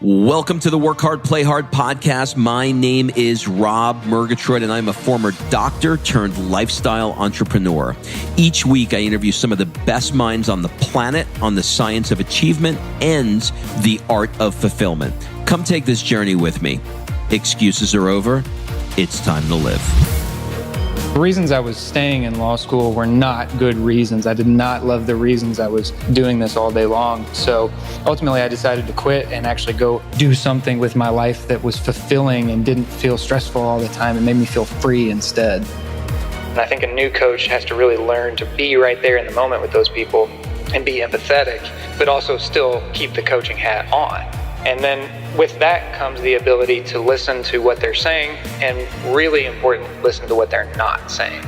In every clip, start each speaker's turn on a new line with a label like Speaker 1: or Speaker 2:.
Speaker 1: Welcome to the Work Hard, Play Hard podcast. My name is Rob Murgatroyd, and I'm a former doctor turned lifestyle entrepreneur. Each week, I interview some of the best minds on the planet on the science of achievement and the art of fulfillment. Come take this journey with me. Excuses are over. It's time to live.
Speaker 2: The reasons I was staying in law school were not good reasons. I did not love the reasons I was doing this all day long. So ultimately, I decided to quit and actually go do something with my life that was fulfilling and didn't feel stressful all the time and made me feel free instead. And I think a new coach has to really learn to be right there in the moment with those people and be empathetic, but also still keep the coaching hat on. And then with that comes the ability to listen to what they're saying and, really important, listen to what they're not saying.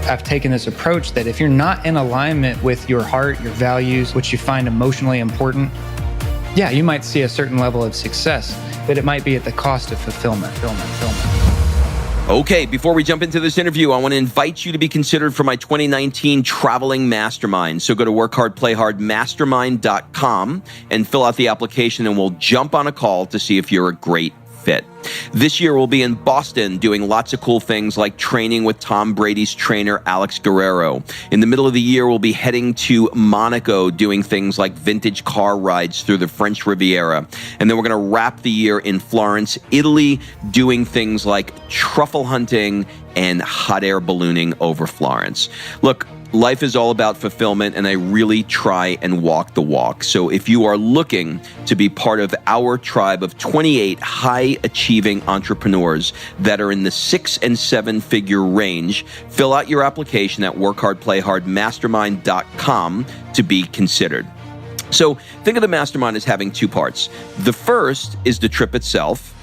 Speaker 2: I've taken this approach that if you're not in alignment with your heart, your values, which you find emotionally important, yeah, you might see a certain level of success, but it might be at the cost of fulfillment.
Speaker 1: Okay, before we jump into this interview, I want to invite you to be considered for my 2019 Traveling Mastermind. So go to workhardplayhardmastermind.com and fill out the application, and we'll jump on a call to see if you're a great fit. This year, we'll be in Boston doing lots of cool things like training with Tom Brady's trainer, Alex Guerrero. In the middle of the year, we'll be heading to Monaco doing things like vintage car rides through the French Riviera. And then we're going to wrap the year in Florence, Italy, doing things like truffle hunting and hot air ballooning over Florence. Look, life is all about fulfillment, and I really try and walk the walk. So if you are looking to be part of our tribe of 28 high-achieving entrepreneurs that are in the 6- and 7-figure range, fill out your application at workhardplayhardmastermind.com to be considered. So think of the mastermind as having two parts. The first is the trip itself,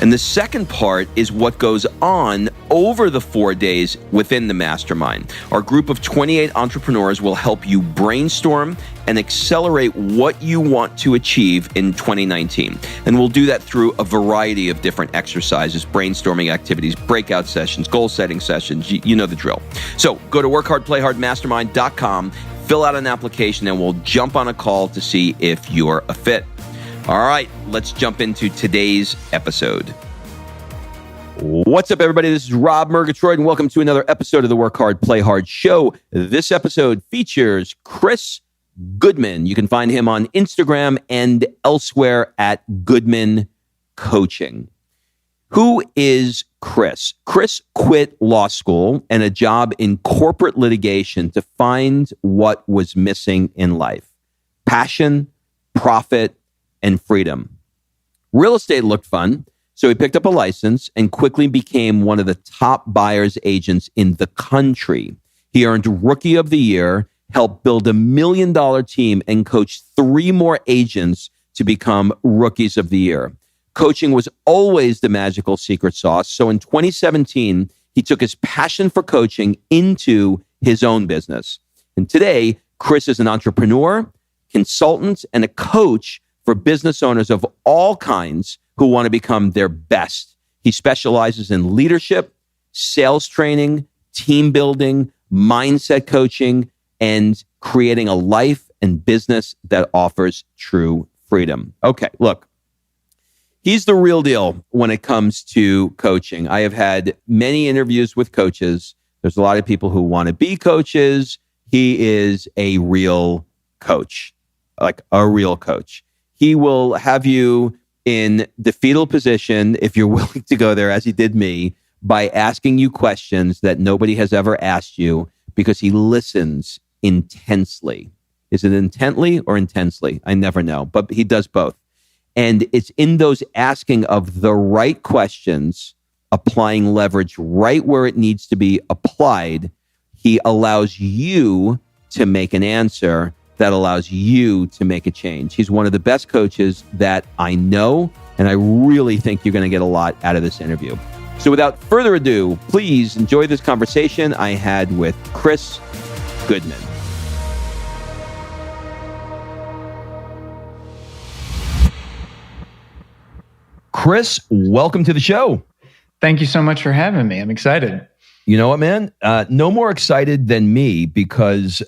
Speaker 1: and the second part is what goes on over the 4 days within the mastermind. Our group of 28 entrepreneurs will help you brainstorm and accelerate what you want to achieve in 2019. And we'll do that through a variety of different exercises, brainstorming activities, breakout sessions, goal-setting sessions. You know the drill. So go to workhardplayhardmastermind.com, fill out an application, and we'll jump on a call to see if you're a fit. All right, let's jump into today's episode. What's up, everybody? This is Rob Murgatroyd, and welcome to another episode of the Work Hard, Play Hard show. This episode features Chris Goodman. You can find him on Instagram and elsewhere at Goodman Coaching. Who is Chris? Chris quit law school and a job in corporate litigation to find what was missing in life: passion, profit, and freedom. Real estate looked fun, so he picked up a license and quickly became one of the top buyer's agents in the country. He earned Rookie of the Year, helped build $1 million team, and coached 3 more agents to become Rookies of the Year. Coaching was always the magical secret sauce, so in 2017, he took his passion for coaching into his own business. And today, Chris is an entrepreneur, consultant, and a coach for business owners of all kinds who want to become their best. He specializes in leadership, sales training, team building, mindset coaching, and creating a life and business that offers true freedom. Okay, look, he's the real deal when it comes to coaching. I have had many interviews with coaches. There's a lot of people who want to be coaches. He is a real coach, like a real coach. He will have you in the fetal position, if you're willing to go there, as he did me, by asking you questions that nobody has ever asked you, because he listens intensely. Is it intently or intensely? I never know, but he does both. And it's in those asking of the right questions, applying leverage right where it needs to be applied, he allows you to make an answer that allows you to make a change. He's one of the best coaches that I know, and I really think you're going to get a lot out of this interview. So without further ado, please enjoy this conversation I had with Chris Goodman. Chris, welcome to the show.
Speaker 2: Thank you so much for having me. I'm excited.
Speaker 1: You know what, man? No more excited than me because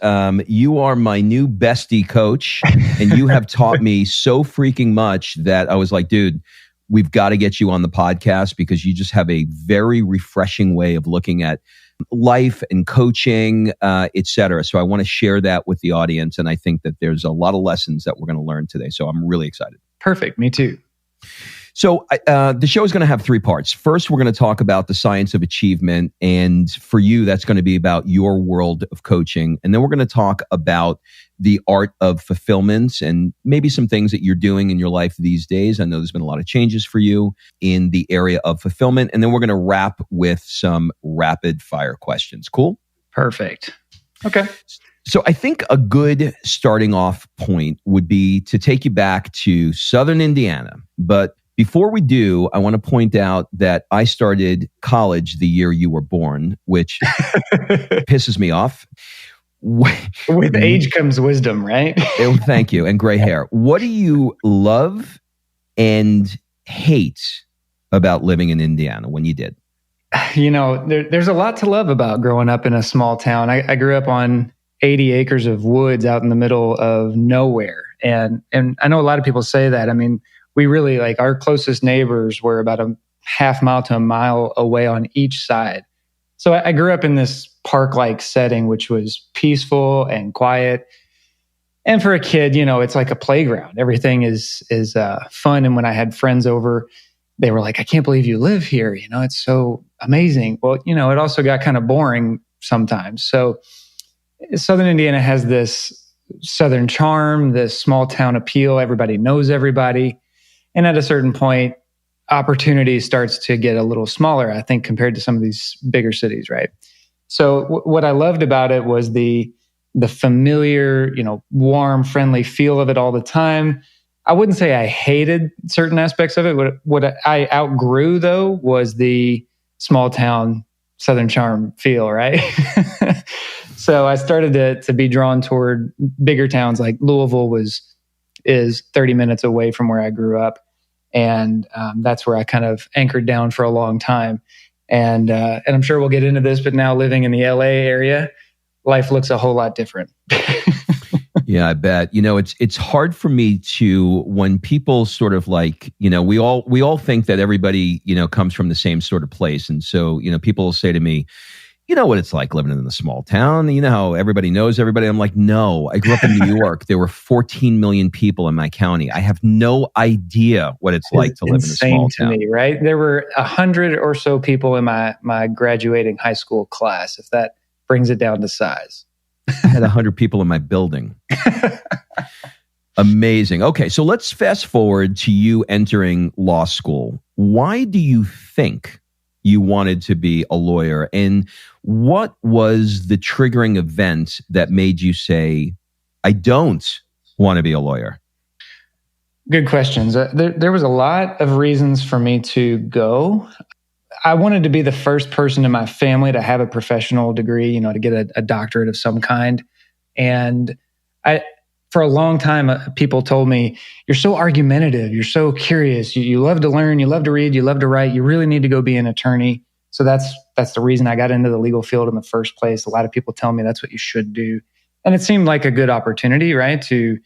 Speaker 1: you are my new bestie coach, and you have taught me so freaking much that I was like, dude, we've got to get you on the podcast because you just have a very refreshing way of looking at life and coaching, et cetera. So I want to share that with the audience, and I think that there's a lot of lessons that we're going to learn today. So I'm really excited.
Speaker 2: Perfect. Me too.
Speaker 1: So the show is going to have 3 parts. First, we're going to talk about the science of achievement. And for you, that's going to be about your world of coaching. And then we're going to talk about the art of fulfillment and maybe some things that you're doing in your life these days. I know there's been a lot of changes for you in the area of fulfillment. And then we're going to wrap with some rapid fire questions. Cool?
Speaker 2: Perfect. Okay.
Speaker 1: So I think a good starting off point would be to take you back to Southern Indiana. But before we do, I want to point out that I started college the year you were born, which pisses me off.
Speaker 2: With age comes wisdom, right?
Speaker 1: Thank you. And gray hair. What do you love and hate about living in Indiana when you did?
Speaker 2: You know, there's a lot to love about growing up in a small town. I grew up on 80 acres of woods out in the middle of nowhere. And I know a lot of people say that. I mean, we really, like, our closest neighbors were about a half mile to a mile away on each side. So I grew up in this park-like setting, which was peaceful and quiet. And for a kid, you know, it's like a playground. Everything is fun. And when I had friends over, they were like, I can't believe you live here. You know, it's so amazing. Well, you know, it also got kind of boring sometimes. So Southern Indiana has this Southern charm, this small town appeal. Everybody knows everybody. And at a certain point, opportunity starts to get a little smaller, I think, compared to some of these bigger cities, right? So what I loved about it was the familiar, you know, warm, friendly feel of it all the time. I wouldn't say I hated certain aspects of it. What I outgrew, though, was the small town Southern charm feel, right? So I started to be drawn toward bigger towns. Like Louisville is 30 minutes away from where I grew up. And that's where I kind of anchored down for a long time. And I'm sure we'll get into this, but now living in the LA area, life looks a whole lot different.
Speaker 1: Yeah, I bet. You know, it's hard for me to, when people sort of like, you know, we all think that everybody, you know, comes from the same sort of place. And so, you know, people will say to me, you know what it's like living in a small town. You know how everybody knows everybody. I'm like, no, I grew up in New York. There were 14 million people in my county. I have no idea what it's like to live in a small town.
Speaker 2: To me, right? There were 100 or so people in my graduating high school class, if that brings it down to size.
Speaker 1: I had 100 people in my building. Amazing. Okay, so let's fast forward to you entering law school. Why do you think you wanted to be a lawyer? And what was the triggering event that made you say, I don't want to be a lawyer?
Speaker 2: Good questions. There was a lot of reasons for me to go. I wanted to be the first person in my family to have a professional degree, you know, to get a doctorate of some kind. And for a long time, people told me, you're so argumentative, you're so curious, you love to learn, you love to read, you love to write, you really need to go be an attorney. So that's the reason I got into the legal field in the first place. A lot of people tell me that's what you should do. And it seemed like a good opportunity, right? To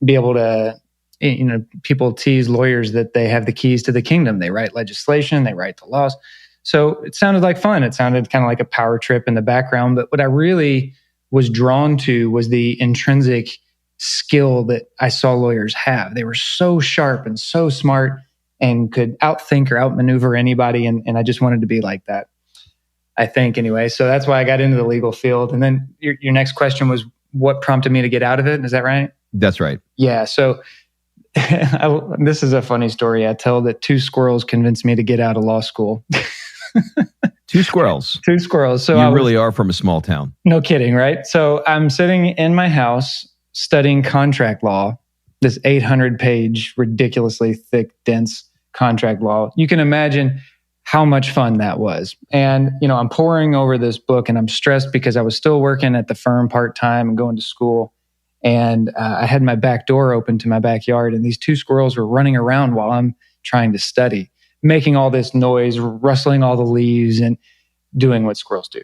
Speaker 2: be able to, you know, people tease lawyers that they have the keys to the kingdom. They write legislation, they write the laws. So it sounded like fun. It sounded kind of like a power trip in the background. But what I really was drawn to was the intrinsic skill that I saw lawyers have. They were so sharp and so smart and could outthink or outmaneuver anybody. And I just wanted to be like that, I think, anyway. So that's why I got into the legal field. And then your next question was, what prompted me to get out of it? Is that right?
Speaker 1: That's right.
Speaker 2: Yeah. So this is a funny story. I tell that 2 squirrels convinced me to get out of law school.
Speaker 1: 2 squirrels.
Speaker 2: 2 squirrels. So
Speaker 1: you really are from a small town.
Speaker 2: No kidding, right? So I'm sitting in my house studying contract law, this 800-page, ridiculously thick, dense contract law. You can imagine how much fun that was. And, you know, I'm poring over this book and I'm stressed because I was still working at the firm part-time and going to school. And I had my back door open to my backyard, and these 2 squirrels were running around while I'm trying to study, making all this noise, rustling all the leaves. And doing what squirrels do.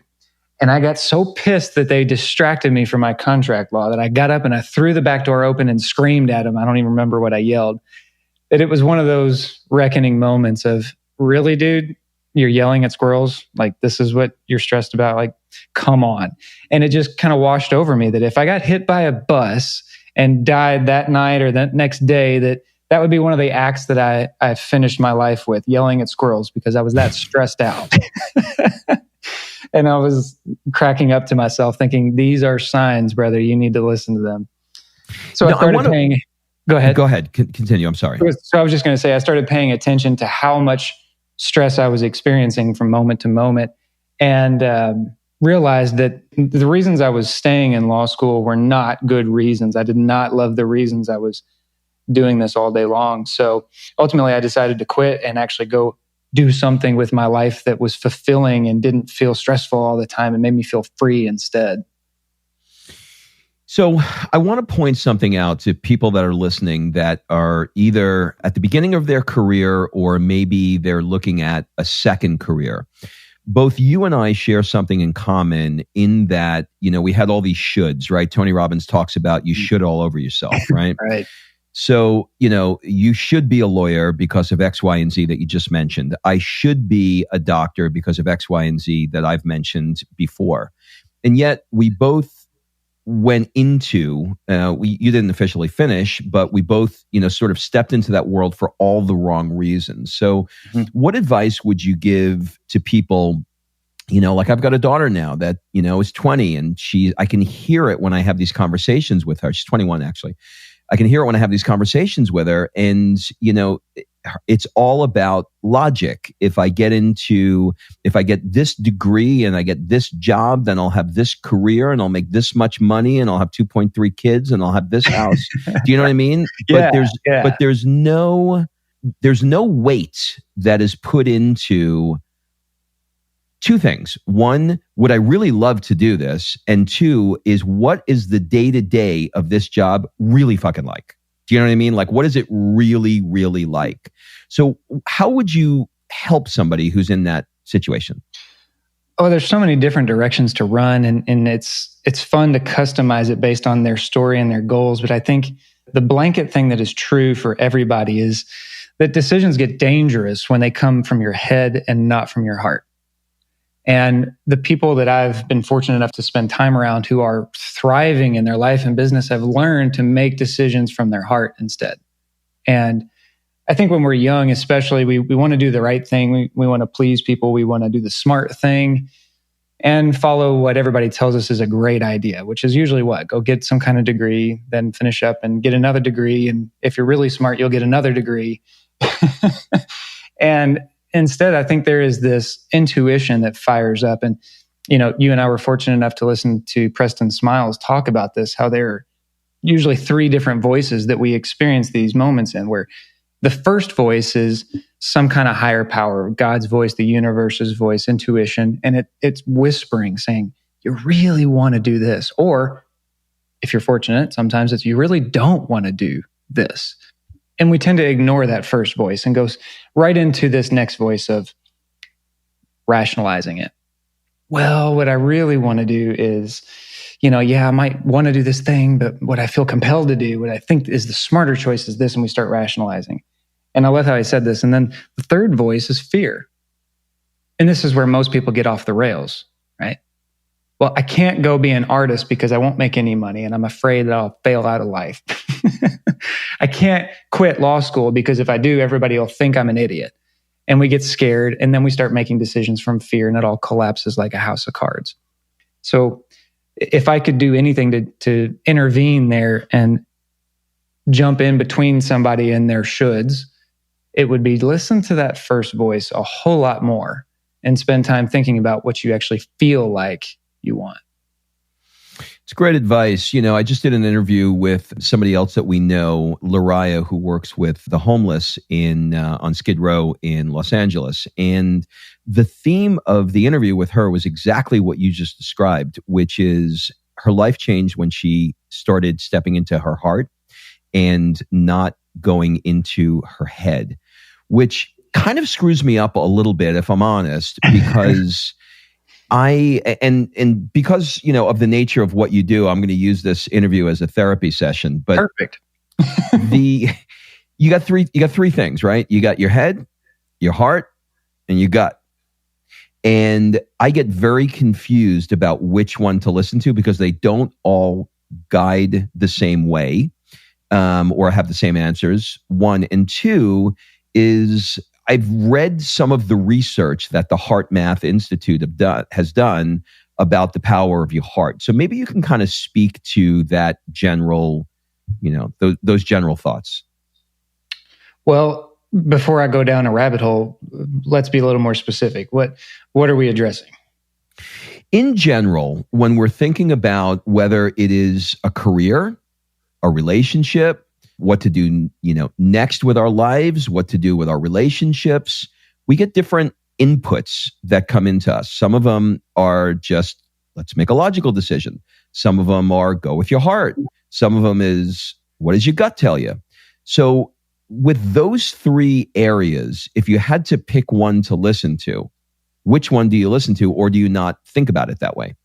Speaker 2: And I got so pissed that they distracted me from my contract law that I got up and I threw the back door open and screamed at them. I don't even remember what I yelled. But it was one of those reckoning moments of, really, dude, you're yelling at squirrels? Like, this is what you're stressed about? Like, come on. And it just kind of washed over me that if I got hit by a bus and died that night or that next day, that would be one of the acts that I finished my life with, yelling at squirrels, because I was that stressed out. And I was cracking up to myself thinking, these are signs, brother, you need to listen to them. So I started paying... Go ahead.
Speaker 1: Go ahead. Continue. I'm sorry.
Speaker 2: So I was just going to say, I started paying attention to how much stress I was experiencing from moment to moment, and realized that the reasons I was staying in law school were not good reasons. I did not love the reasons I was doing this all day long. So ultimately, I decided to quit and actually go do something with my life that was fulfilling and didn't feel stressful all the time and made me feel free instead.
Speaker 1: So I want to point something out to people that are listening that are either at the beginning of their career or maybe they're looking at a second career. Both you and I share something in common in that, we had all these shoulds, right? Tony Robbins talks about you should all over yourself, right?
Speaker 2: Right.
Speaker 1: So, you should be a lawyer because of X, Y, and Z that you just mentioned. I should be a doctor because of X, Y, and Z that I've mentioned before. And yet we both went into, you didn't officially finish, but we both, sort of stepped into that world for all the wrong reasons. So what advice would you give to people, like I've got a daughter now that, is 20 and I can hear it when I have these conversations with her. She's 21 actually. I can hear it when I have these conversations with her. And, it's all about logic. If I get this degree and I get this job, then I'll have this career and I'll make this much money and I'll have 2.3 kids and I'll have this house. Do you know what I mean?
Speaker 2: Yeah,
Speaker 1: but there's no weight that is put into two things. One, would I really love to do this? And two is, what is the day-to-day of this job really fucking like? Do you know what I mean? Like, what is it really, really like? So how would you help somebody who's in that situation?
Speaker 2: Oh, there's so many different directions to run, and it's fun to customize it based on their story and their goals. But I think the blanket thing that is true for everybody is that decisions get dangerous when they come from your head and not from your heart. And the people that I've been fortunate enough to spend time around who are thriving in their life and business have learned to make decisions from their heart instead. And I think when we're young, especially, we want to do the right thing. We want to please people. We want to do the smart thing and follow what everybody tells us is a great idea, which is usually what? Go get some kind of degree, then finish up and get another degree. And if you're really smart, you'll get another degree. And instead, I think there is this intuition that fires up. And, you and I were fortunate enough to listen to Preston Smiles talk about this, how there are usually three different voices that we experience these moments in, where the first voice is some kind of higher power, God's voice, the universe's voice, intuition. And it's whispering, saying, you really want to do this. Or if you're fortunate, sometimes it's, you really don't want to do this. And we tend to ignore that first voice and go right into this next voice of rationalizing it. Well, what I really want to do is, I might want to do this thing, but what I feel compelled to do, what I think is the smarter choice is this, and we start rationalizing. And I love how he said this. And then the third voice is fear. And this is where most people get off the rails, right? Well, I can't go be an artist because I won't make any money and I'm afraid that I'll fail out of life. I can't quit law school because if I do, everybody will think I'm an idiot. And we get scared and then we start making decisions from fear and it all collapses like a house of cards. So if I could do anything to intervene there and jump in between somebody and their shoulds, it would be listen to that first voice a whole lot more and spend time thinking about what you actually feel like you want.
Speaker 1: It's great advice. I just did an interview with somebody else that we know, Lariah, who works with the homeless on Skid Row in Los Angeles. And the theme of the interview with her was exactly what you just described, which is her life changed when she started stepping into her heart and not going into her head, which kind of screws me up a little bit, if I'm honest, because And because, of the nature of what you do, I'm going to use this interview as a therapy session. But
Speaker 2: Perfect.
Speaker 1: the you got three things, right? You got your head, your heart, and your gut. And I get very confused about which one to listen to because they don't all guide the same way, or have the same answers. One, and two is I've read some of the research that the Heart Math Institute has done about the power of your heart. So maybe you can kind of speak to that general, those general thoughts.
Speaker 2: Well, before I go down a rabbit hole, let's be a little more specific. What are we addressing?
Speaker 1: In general, when we're thinking about whether it is a career, a relationship, what to do, next with our lives, what to do with our relationships, we get different inputs that come into us. Some of them are just, let's make a logical decision. Some of them are go with your heart. Some of them is, what does your gut tell you? So with those three areas, if you had to pick one to listen to, which one do you listen to, or do you not think about it that way?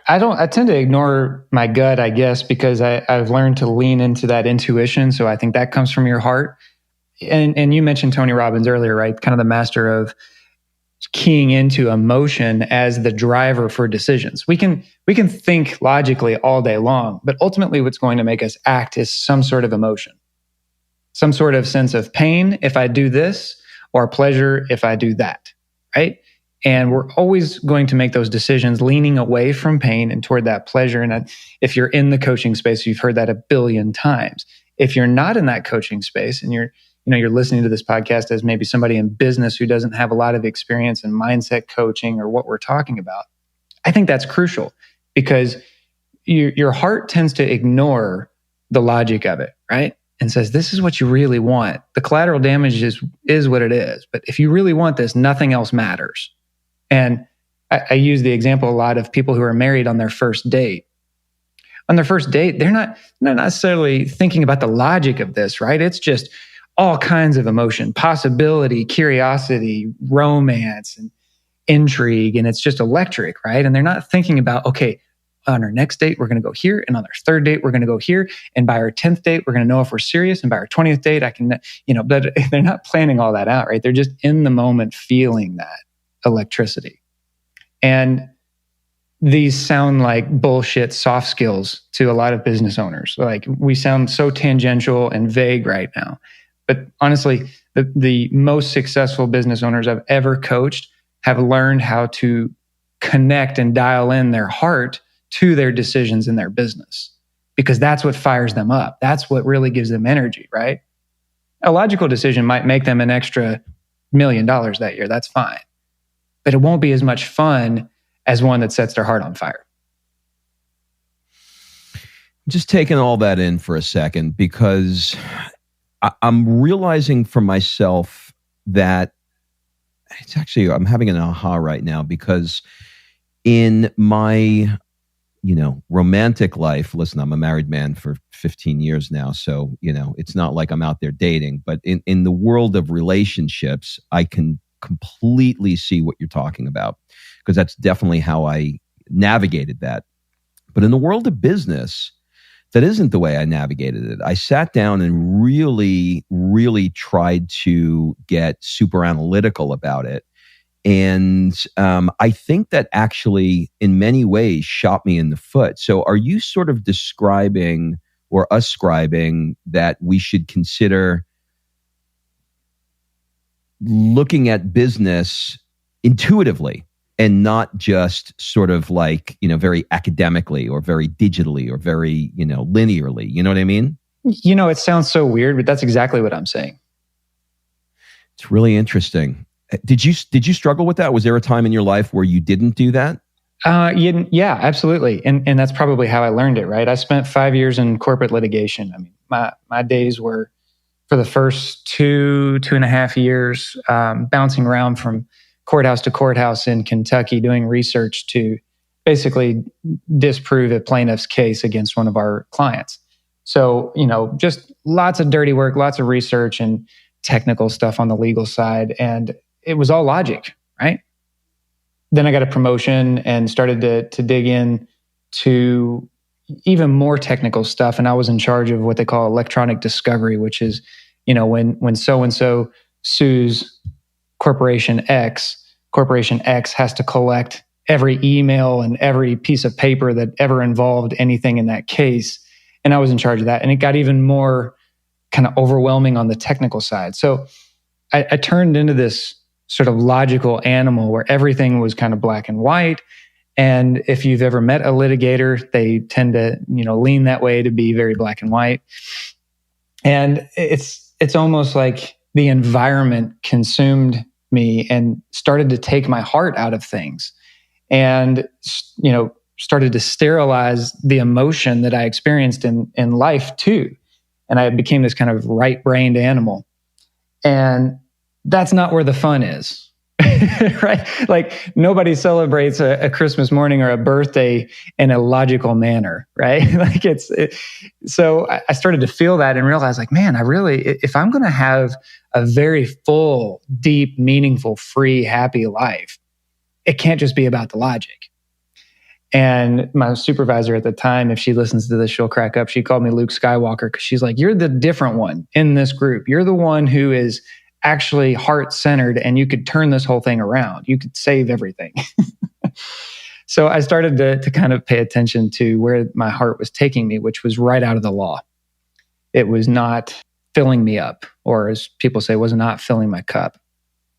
Speaker 2: I tend to ignore my gut, I guess, because I've learned to lean into that intuition. So I think that comes from your heart. And you mentioned Tony Robbins earlier, right? Kind of the master of keying into emotion as the driver for decisions. We can think logically all day long, but ultimately what's going to make us act is some sort of emotion, some sort of sense of pain if I do this, or pleasure if I do that, right? And we're always going to make those decisions leaning away from pain and toward that pleasure. And if you're in the coaching space, you've heard that a billion times. If you're not in that coaching space and you're listening to this podcast as maybe somebody in business who doesn't have a lot of experience in mindset coaching or what we're talking about, I think that's crucial because your heart tends to ignore the logic of it, right? And says, this is what you really want. The collateral damage is what it is. But if you really want this, nothing else matters. And I use the example a lot of people who are married on their first date. On their first date, they're not necessarily thinking about the logic of this, right? It's just all kinds of emotion, possibility, curiosity, romance, and intrigue. And it's just electric, right? And they're not thinking about, okay, on our next date, we're going to go here. And on our third date, we're going to go here. And by our 10th date, we're going to know if we're serious. And by our 20th date, I can, but they're not planning all that out, right? They're just in the moment feeling that electricity. And these sound like bullshit soft skills to a lot of business owners. Like we sound so tangential and vague right now. But honestly, the most successful business owners I've ever coached have learned how to connect and dial in their heart to their decisions in their business, because that's what fires them up. That's what really gives them energy, right? A logical decision might make them an extra $1 million that year. That's fine. But it won't be as much fun as one that sets their heart on fire.
Speaker 1: Just taking all that in for a second, because I'm realizing for myself that it's actually, I'm having an aha right now, because in my romantic life, listen, I'm a married man for 15 years now. So, it's not like I'm out there dating, but in the world of relationships, I can completely see what you're talking about, because that's definitely how I navigated that. But in the world of business, that isn't the way I navigated it. I sat down and really, really tried to get super analytical about it. And I think that actually, in many ways, shot me in the foot. So are you sort of describing or ascribing that we should consider looking at business intuitively and not just sort of like, very academically or very digitally or very, linearly? You know what I mean?
Speaker 2: It sounds so weird, but that's exactly what I'm saying.
Speaker 1: It's really interesting. Did you struggle with that? Was there a time in your life where you didn't do that?
Speaker 2: Yeah, absolutely. And that's probably how I learned it, right? I spent 5 years in corporate litigation. I mean, my days were, for the first 2.5 years, bouncing around from courthouse to courthouse in Kentucky, doing research to basically disprove a plaintiff's case against one of our clients. So, just lots of dirty work, lots of research and technical stuff on the legal side. And it was all logic, right? then I got a promotion and started to dig in to even more technical stuff. And I was in charge of what they call electronic discovery, which is, when so-and-so sues Corporation X has to collect every email and every piece of paper that ever involved anything in that case. And I was in charge of that. And it got even more kind of overwhelming on the technical side. So I turned into this sort of logical animal where everything was kind of black and white. And if you've ever met a litigator, they tend to, lean that way to be very black and white. And it's almost like the environment consumed me and started to take my heart out of things, and started to sterilize the emotion that I experienced in life too. And I became this kind of right-brained animal. And that's not where the fun is. Right? Like nobody celebrates a Christmas morning or a birthday in a logical manner, right? So I started to feel that and realize like, man, if I'm going to have a very full, deep, meaningful, free, happy life, it can't just be about the logic. And my supervisor at the time, if she listens to this, she'll crack up. She called me Luke Skywalker because she's like, you're the different one in this group. You're the one who is actually heart-centered, and you could turn this whole thing around. You could save everything. So I started to kind of pay attention to where my heart was taking me, which was right out of the law. It was not filling me up, or as people say, was not filling my cup.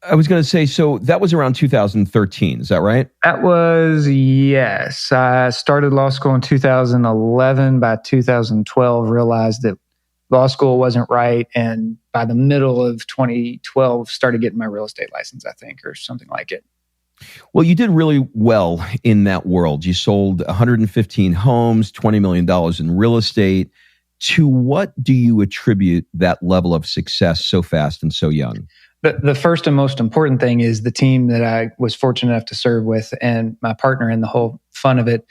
Speaker 1: I was going to say, so that was around 2013. Is that right?
Speaker 2: That was, yes. I started law school in 2011. By 2012, realized that law school wasn't right. And by the middle of 2012, started getting my real estate license, I think, or something like it.
Speaker 1: Well, you did really well in that world. You sold 115 homes, $20 million in real estate. To what do you attribute that level of success so fast and so young?
Speaker 2: The first and most important thing is the team that I was fortunate enough to serve with and my partner in the whole fun of it.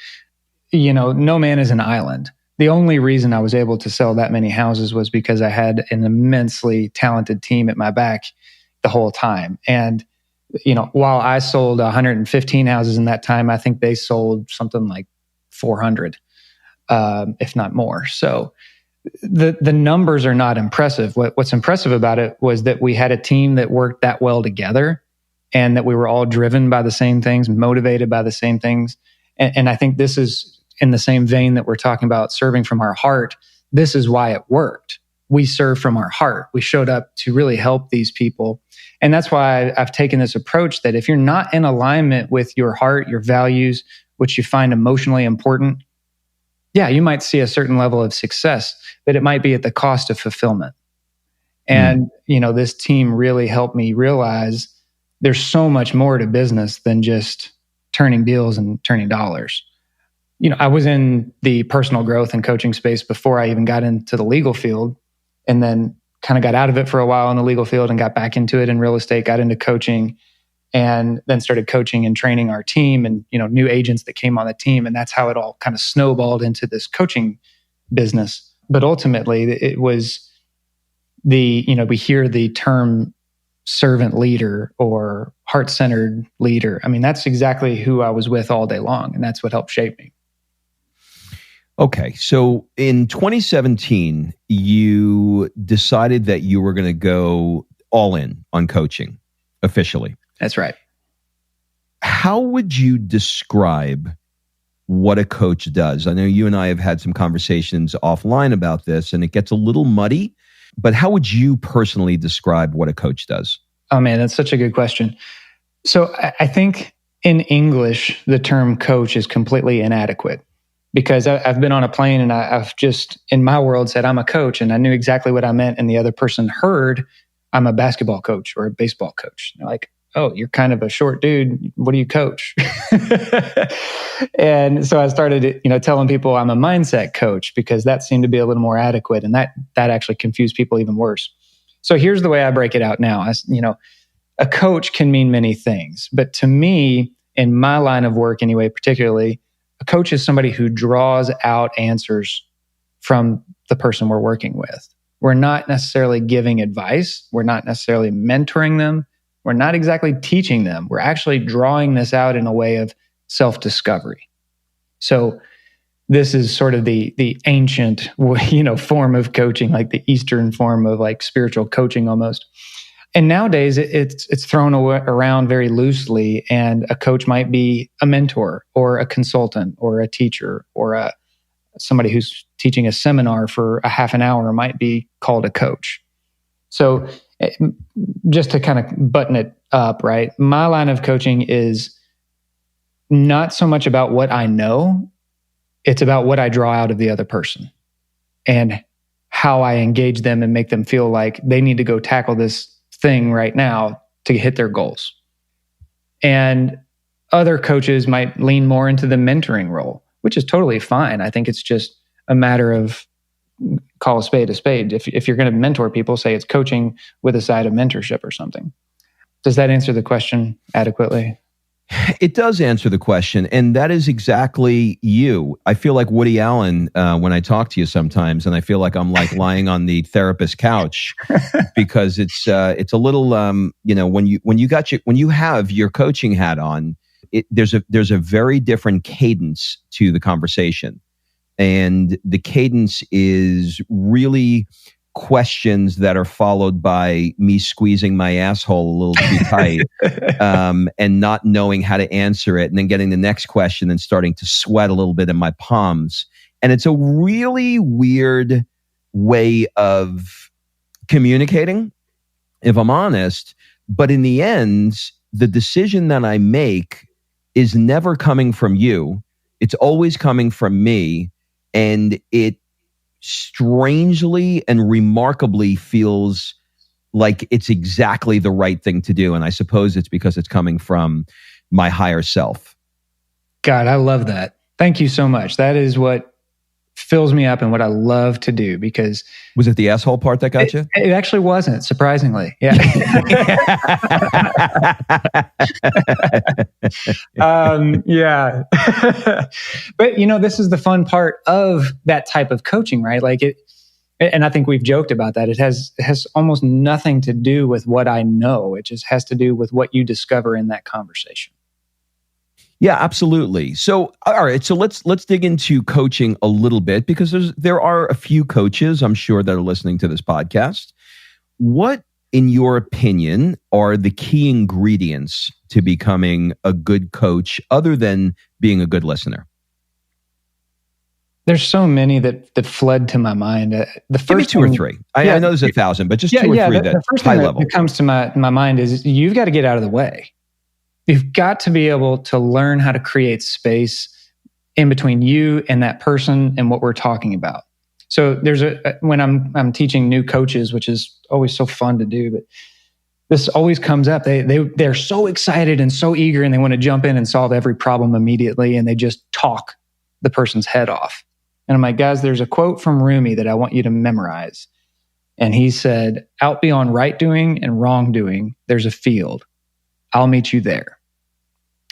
Speaker 2: No man is an island. The only reason I was able to sell that many houses was because I had an immensely talented team at my back the whole time. And, while I sold 115 houses in that time, I think they sold something like 400, if not more. So the numbers are not impressive. What's impressive about it was that we had a team that worked that well together, and that we were all driven by the same things, motivated by the same things. And I think this is in the same vein that we're talking about serving from our heart. This is why it worked. We served from our heart. We showed up to really help these people. And that's why I've taken this approach that if you're not in alignment with your heart, your values, which you find emotionally important, yeah, you might see a certain level of success, but it might be at the cost of fulfillment. And, this team really helped me realize there's so much more to business than just turning deals and turning dollars. I was in the personal growth and coaching space before I even got into the legal field, and then kind of got out of it for a while in the legal field and got back into it in real estate, got into coaching, and then started coaching and training our team and, new agents that came on the team. And that's how it all kind of snowballed into this coaching business. But ultimately it was we hear the term servant leader or heart-centered leader. I mean, that's exactly who I was with all day long. And that's what helped shape me.
Speaker 1: Okay. So in 2017, you decided that you were going to go all in on coaching officially.
Speaker 2: That's right.
Speaker 1: How would you describe what a coach does? I know you and I have had some conversations offline about this, and it gets a little muddy, but how would you personally describe what a coach does?
Speaker 2: Oh man, that's such a good question. So I think in English, the term coach is completely inadequate, because I've been on a plane and I've just, in my world, said I'm a coach, and I knew exactly what I meant. And the other person heard I'm a basketball coach or a baseball coach. They're like, oh, you're kind of a short dude. What do you coach? And so I started, telling people I'm a mindset coach, because that seemed to be a little more adequate. And that actually confused people even worse. So here's the way I break it out now. A coach can mean many things, but to me, in my line of work anyway, particularly, a coach is somebody who draws out answers from the person we're working with. We're not necessarily giving advice. We're not necessarily mentoring them. we're not exactly teaching them. We're actually drawing this out in a way of self-discovery. So this is sort of the ancient, form of coaching, like the Eastern form of like spiritual coaching almost. And nowadays it's thrown around very loosely, and a coach might be a mentor or a consultant or a teacher or somebody who's teaching a seminar for a half an hour might be called a coach. So just to kind of button it up, right? My line of coaching is not so much about what I know, it's about what I draw out of the other person and how I engage them and make them feel like they need to go tackle this thing right now to hit their goals. And other coaches might lean more into the mentoring role, which is totally fine. I think it's just a matter of call a spade a spade. If you're going to mentor people, say it's coaching with a side of mentorship or something. Does that answer the question adequately?
Speaker 1: It does answer the question, and that is exactly you. I feel like Woody Allen when I talk to you sometimes, and I feel like I'm like lying on the therapist couch because it's a little when you have your coaching hat on, there's a very different cadence to the conversation, and the cadence is really questions that are followed by me squeezing my asshole a little too tight and not knowing how to answer it, and then getting the next question and starting to sweat a little bit in my palms. And it's a really weird way of communicating, if I'm honest. But in the end, the decision that I make is never coming from you. It's always coming from me. And it strangely and remarkably feels like it's exactly the right thing to do. And I suppose it's because it's coming from my higher self.
Speaker 2: God, I love that. Thank you so much. That is what fills me up and what I love to do. Because
Speaker 1: was it the asshole part that got you?
Speaker 2: It actually wasn't, surprisingly. Yeah. Yeah. But this is the fun part of that type of coaching, right? Like and I think we've joked about that. It has almost nothing to do with what I know. It just has to do with what you discover in that conversation.
Speaker 1: Yeah, absolutely. So, all right. So let's dig into coaching a little bit, because there are a few coaches, I'm sure, that are listening to this podcast. What, in your opinion, are the key ingredients to becoming a good coach, other than being a good listener?
Speaker 2: There's so many that flood to my mind. The first
Speaker 1: Give me two or three. I know there's 1,000, but just two or three
Speaker 2: the first
Speaker 1: high
Speaker 2: thing
Speaker 1: level.
Speaker 2: that comes to my mind is you've got to get out of the way. You've got to be able to learn how to create space in between you and that person and what we're talking about. So there's when I'm teaching new coaches, which is always so fun to do, but this always comes up. They're so excited and so eager, and they want to jump in and solve every problem immediately, and they just talk the person's head off. And I'm like, guys, there's a quote from Rumi that I want you to memorize. And he said, "Out beyond right doing and wrong doing, there's a field. I'll meet you there."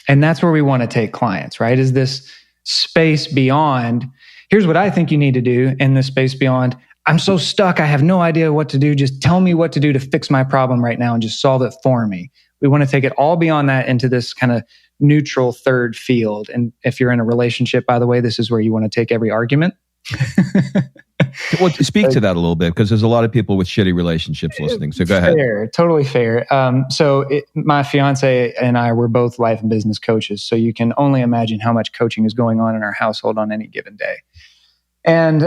Speaker 2: And that's where we want to take clients, right? Is this space beyond, here's what I think you need to do, and this space beyond, I'm so stuck, I have no idea what to do. Just tell me what to do to fix my problem right now and just solve it for me. We want to take it all beyond that into this kind of neutral third field. And if you're in a relationship, by the way, this is where you want to take every argument.
Speaker 1: Well, speak to that a little bit, because there's a lot of people with shitty relationships listening. So go ahead.
Speaker 2: Fair, totally fair. My fiance and I were both life and business coaches. So you can only imagine how much coaching is going on in our household on any given day. And,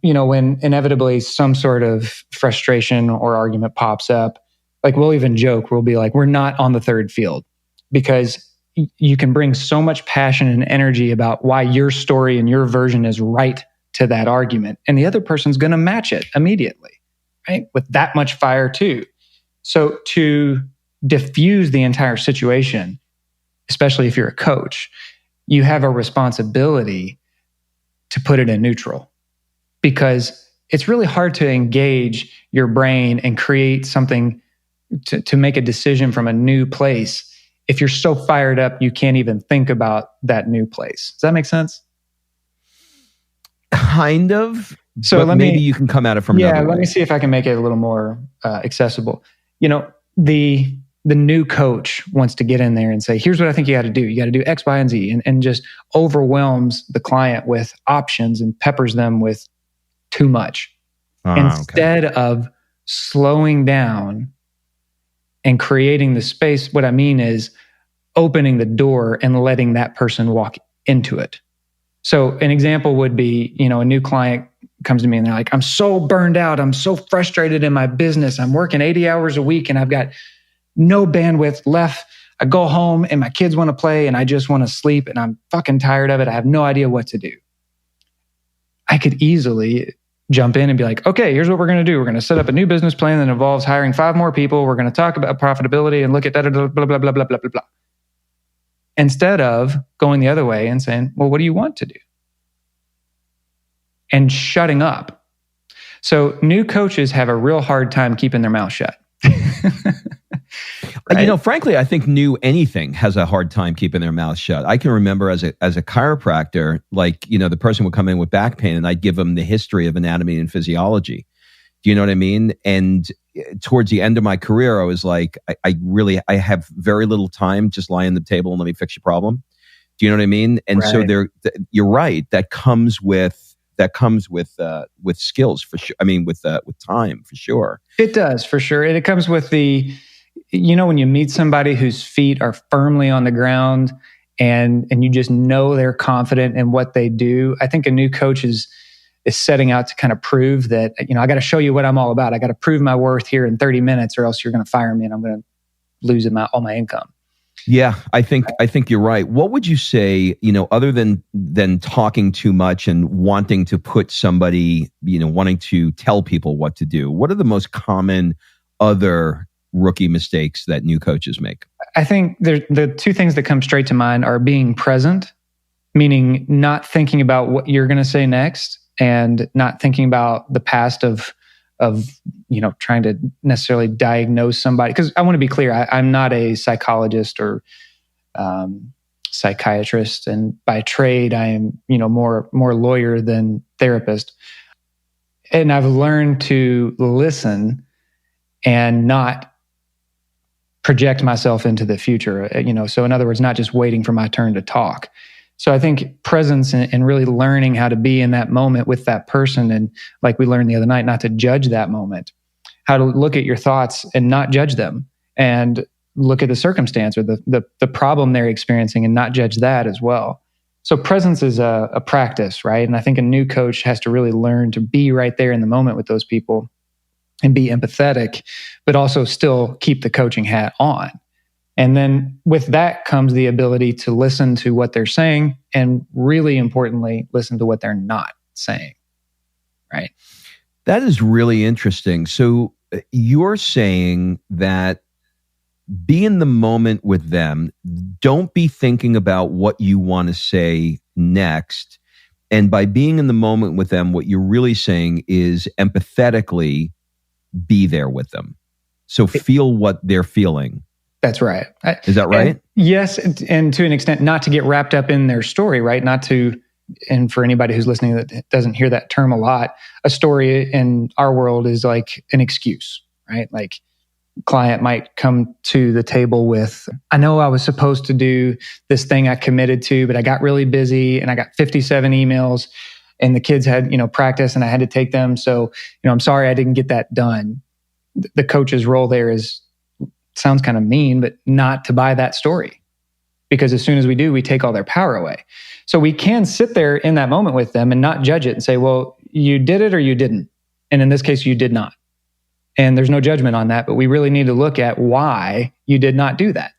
Speaker 2: when inevitably some sort of frustration or argument pops up, like we'll even joke, we'll be like, we're not on the third field, because you can bring so much passion and energy about why your story and your version is right to that argument. And the other person's going to match it immediately, right? With that much fire too. So to diffuse the entire situation, especially if you're a coach, you have a responsibility to put it in neutral, because it's really hard to engage your brain and create something to make a decision from a new place if you're so fired up you can't even think about that new place. Does that make sense?
Speaker 1: Kind of. So maybe you can come at it from another way.
Speaker 2: Let me see if I can make it a little more accessible. The the new coach wants to get in there and say, here's what I think you got to do. You got to do X, Y, and Z, and just overwhelms the client with options and peppers them with too much. Instead of slowing down and creating the space, what I mean is opening the door and letting that person walk into it. So an example would be, a new client comes to me and they're like, I'm so burned out. I'm so frustrated in my business. I'm working 80 hours a week and I've got no bandwidth left. I go home and my kids want to play and I just want to sleep and I'm fucking tired of it. I have no idea what to do. I could easily jump in and be like, okay, here's what we're going to do. We're going to set up a new business plan that involves hiring 5 more people. We're going to talk about profitability and look at blah, blah, blah, blah, blah, blah, blah, blah. Instead of going the other way and saying, well, what do you want to do? And shutting up. So new coaches have a real hard time keeping their mouth shut. Right?
Speaker 1: Frankly, I think new anything has a hard time keeping their mouth shut. I can remember as a chiropractor, the person would come in with back pain and I'd give them the history of anatomy and physiology. Do you know what I mean? And towards the end of my career, I was like, I have very little time. Just lie on the table and let me fix your problem. Do you know what I mean? And so you're right. That comes with skills for sure. I mean, with time for sure.
Speaker 2: It does for sure. And it comes with when you meet somebody whose feet are firmly on the ground and you just know they're confident in what they do. I think a new coach is setting out to kind of prove that, I got to show you what I'm all about. I got to prove my worth here in 30 minutes or else you're going to fire me and I'm going to lose all my income.
Speaker 1: Yeah, I think you're right. What would you say, other than talking too much and wanting to put somebody, wanting to tell people what to do? What are the most common other rookie mistakes that new coaches make?
Speaker 2: I think the 2 things that come straight to mind are being present, meaning not thinking about what you're going to say next and not thinking about the past of trying to necessarily diagnose somebody. Because I want to be clear, I'm not a psychologist or psychiatrist, and by trade, I am more lawyer than therapist. And I've learned to listen and not project myself into the future. So in other words, not just waiting for my turn to talk. So I think presence and really learning how to be in that moment with that person. And like we learned the other night, not to judge that moment, how to look at your thoughts and not judge them and look at the circumstance or the problem they're experiencing and not judge that as well. So presence is a practice, right? And I think a new coach has to really learn to be right there in the moment with those people and be empathetic, but also still keep the coaching hat on. And then with that comes the ability to listen to what they're saying and really importantly, listen to what they're not saying, right?
Speaker 1: That is really interesting. So you're saying that be in the moment with them. Don't be thinking about what you want to say next. And by being in the moment with them, what you're really saying is empathetically be there with them. So feel what they're feeling.
Speaker 2: That's right.
Speaker 1: Is that right?
Speaker 2: Yes. And to an extent, not to get wrapped up in their story, right? Not to, and for anybody who's listening that doesn't hear that term a lot, a story in our world is like an excuse, right? Like client might come to the table with, I know I was supposed to do this thing I committed to, but I got really busy and I got 57 emails and the kids had, practice and I had to take them. So, I'm sorry I didn't get that done. The coach's role there sounds kind of mean, but not to buy that story. Because as soon as we do, we take all their power away. So we can sit there in that moment with them and not judge it and say, well, you did it or you didn't. And in this case, you did not. And there's no judgment on that, but we really need to look at why you did not do that.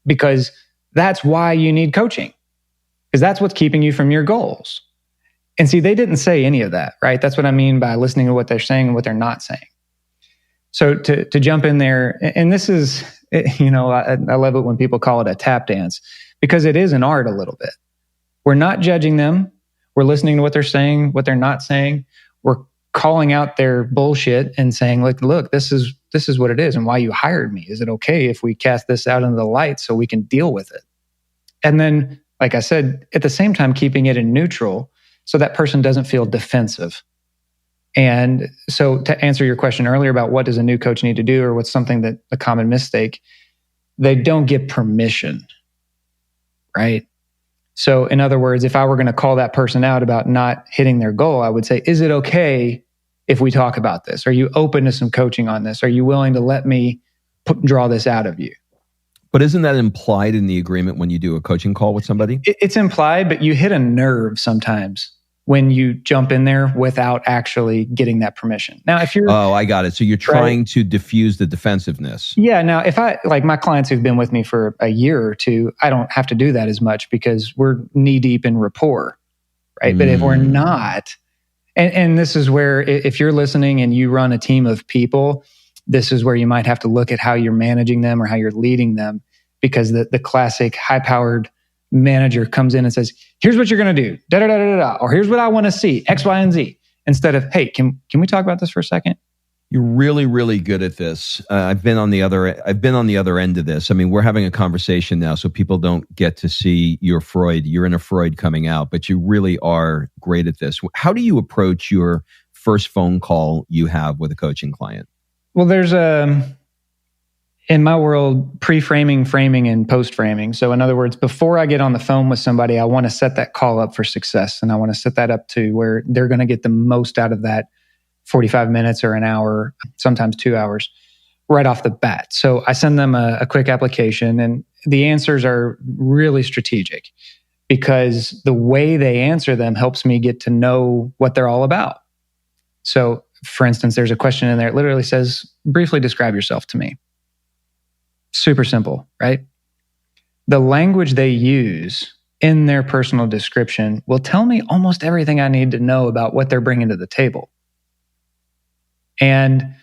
Speaker 2: Because that's why you need coaching. Because that's what's keeping you from your goals. And see, they didn't say any of that, right? That's what I mean by listening to what they're saying and what they're not saying. So to jump in there, and this is, I love it when people call it a tap dance, because it is an art a little bit. We're not judging them. We're listening to what they're saying, what they're not saying. We're calling out their bullshit and saying, look, this is what it is and why you hired me. Is it okay if we cast this out into the light so we can deal with it? And then, like I said, at the same time, keeping it in neutral so that person doesn't feel defensive. And so to answer your question earlier about what does a new coach need to do or what's something that a common mistake, they don't get permission, right? So in other words, if I were going to call that person out about not hitting their goal, I would say, is it okay if we talk about this? Are you open to some coaching on this? Are you willing to let me draw this out of you?
Speaker 1: But isn't that implied in the agreement when you do a coaching call with somebody?
Speaker 2: It's implied, but you hit a nerve sometimes when you jump in there without actually getting that permission. Now, if you're...
Speaker 1: Oh, I got it. So you're trying to diffuse the defensive-ness.
Speaker 2: Yeah. Now, if I, like my clients who've been with me for a year or two, I don't have to do that as much because we're knee deep in rapport, right? But if we're not, and this is where if you're listening and you run a team of people, this is where you might have to look at how you're managing them or how you're leading them, because the classic high-powered manager comes in and says, here's what you're going to do, da da da da da, or here's what I want to see, X, Y, and Z. Instead of, hey, can we talk about this for a second?
Speaker 1: You're really, really good at this. I've been on the other end of this. I mean, we're having a conversation now, so people don't get to see your Freud. You're in a Freud coming out, but you really are great at this. How do you approach your first phone call you have with a coaching client?
Speaker 2: Well, there's in my world, pre-framing, framing, and post-framing. So in other words, before I get on the phone with somebody, I want to set that call up for success. And I want to set that up to where they're going to get the most out of that 45 minutes or an hour, sometimes 2 hours, right off the bat. So I send them a quick application, and the answers are really strategic because the way they answer them helps me get to know what they're all about. So for instance, there's a question in there. It literally says, briefly describe yourself to me. Super simple, right? The language they use in their personal description will tell me almost everything I need to know about what they're bringing to the table. And